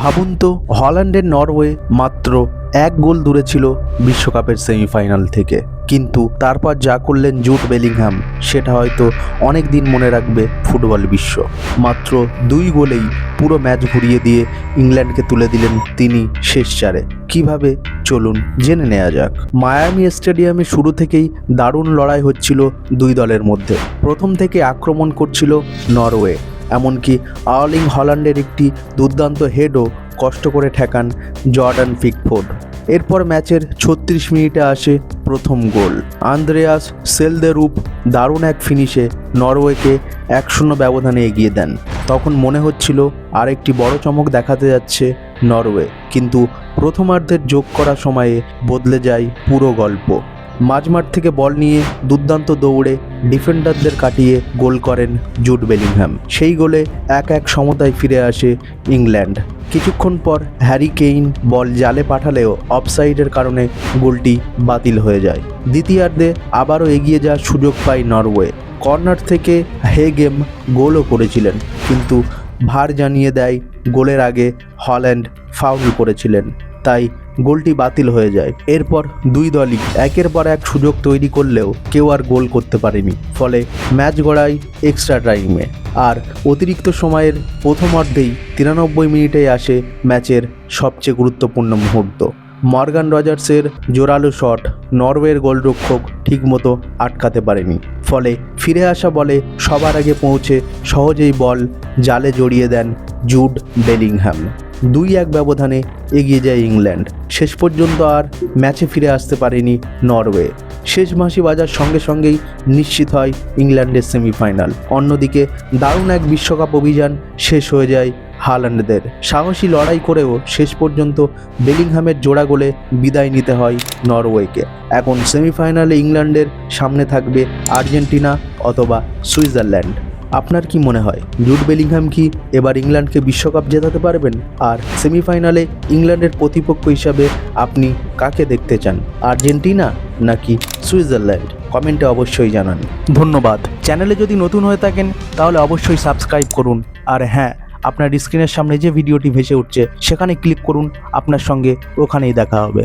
ভাবুন তো, হল্যান্ডের নরওয়ে মাত্র এক গোল দূরে ছিল বিশ্বকাপের সেমিফাইনাল থেকে, কিন্তু তারপর যা করলেন জুড বেলিংহ্যাম সেটা হয়তো অনেক দিন মনে রাখবে ফুটবল বিশ্ব। মাত্র 2 গোলেই পুরো ম্যাচ ঘুরিয়ে দিয়ে ইংল্যান্ডকে তুলে দিলেন তিনি শেষ চারে। কিভাবে, চলুন জেনে নেওয়া যাক। মায়ামি স্টেডিয়ামে শুরু থেকেই দারুণ লড়াই হচ্ছিল দুই দলের মধ্যে। প্রথম থেকে আক্রমণ করছিল নরওয়ে, এমনকি আর্লিং হল্যান্ডের একটি দুর্দান্ত হেডও কষ্ট করে ঠেকান জর্ডান পিকফোর্ড। এরপর ম্যাচের 36 মিনিটে আসে প্রথম গোল। আন্দ্রেয়াস সেলদেরুপ দারুণ এক ফিনিশে নরওয়েকে 1-0 ব্যবধানে এগিয়ে দেন। তখন মনে হচ্ছিল আরেকটি বড় চমক দেখাতে যাচ্ছে নরওয়ে, কিন্তু প্রথমার্ধের যোগ করা সময়ে বদলে যায় পুরো গল্প। মাঝমাঠ থেকে বল নিয়ে দুর্দান্ত দৌড়ে ডিফেন্ডারদের কাটিয়ে গোল করেন জুড বেলিংহ্যাম। সেই গোলে 1-1 সমতায় ফিরে আসে ইংল্যান্ড। কিছুক্ষণ পর হ্যারি কেইন বল জালে পাঠালেও অফসাইডের কারণে গোলটি বাতিল হয়ে যায়। দ্বিতীয়ার্ধে আবারও এগিয়ে যাওয়ার সুযোগ পায় নরওয়ে। কর্নার থেকে হেগেম গোলও করেছিলেন, কিন্তু ভার জানিয়ে দেয় গোলের আগে হল্যান্ড ফাউল করেছিলেন, তাই গোলটি বাতিল হয়ে যায়। এরপর দুই দলই একের পর এক সুযোগ তৈরি করলেও কেউ আর গোল করতে পারেনি, ফলে ম্যাচ গড়ায় এক্সট্রা টাইমে। আর অতিরিক্ত সময়ের প্রথমার্ধেই 93 মিনিটে আসে ম্যাচের সবচেয়ে গুরুত্বপূর্ণ মুহূর্ত। মর্গান রজার্সের জোরালো শট নরওয়ের গোলরক্ষক ঠিকমতো আটকাতে পারেনি, ফলে ফিরে আসা বলে সবার আগে পৌঁছে সহজেই বল জালে জড়িয়ে দেন জুড বেলিংহ্যাম। 2-1 ব্যবধানে এগিয়ে যায় ইংল্যান্ড। শেষ পর্যন্ত আর ম্যাচে ফিরে আসতে পারেনি নরওয়ে। শেষ বাঁশি বাজার সঙ্গে সঙ্গেই নিশ্চিত হয় ইংল্যান্ডের সেমিফাইনাল। অন্যদিকে দারুণ এক বিশ্বকাপ অভিযান শেষ হয়ে যায় হল্যান্ডদের। সাহসী লড়াই করেও শেষ পর্যন্ত বেলিংহ্যামের জোড়া গোলে বিদায় নিতে হয় নরওয়েকে। এখন সেমিফাইনালে ইংল্যান্ডের সামনে থাকবে আর্জেন্টিনা অথবা সুইজারল্যান্ড। আপনার কি মনে হয়, জুড বেলিংহ্যাম কি এবার ইংল্যান্ডকে বিশ্বকাপ জেতাতে পারবেন? আর সেমিফাইনালে ইংল্যান্ডের প্রতিপক্ষ হিসাবে আপনি কাকে দেখতে চান, আর্জেন্টিনা নাকি সুইজারল্যান্ড? কমেন্টে অবশ্যই জানান। ধন্যবাদ। চ্যানেলে যদি নতুন হয়ে থাকেন তাহলে অবশ্যই সাবস্ক্রাইব করুন। আর হ্যাঁ, আপনার স্ক্রিনের সামনে যে ভিডিওটি ভেসে উঠছে সেখানে ক্লিক করুন, আপনার সঙ্গে ওখানেই দেখা হবে।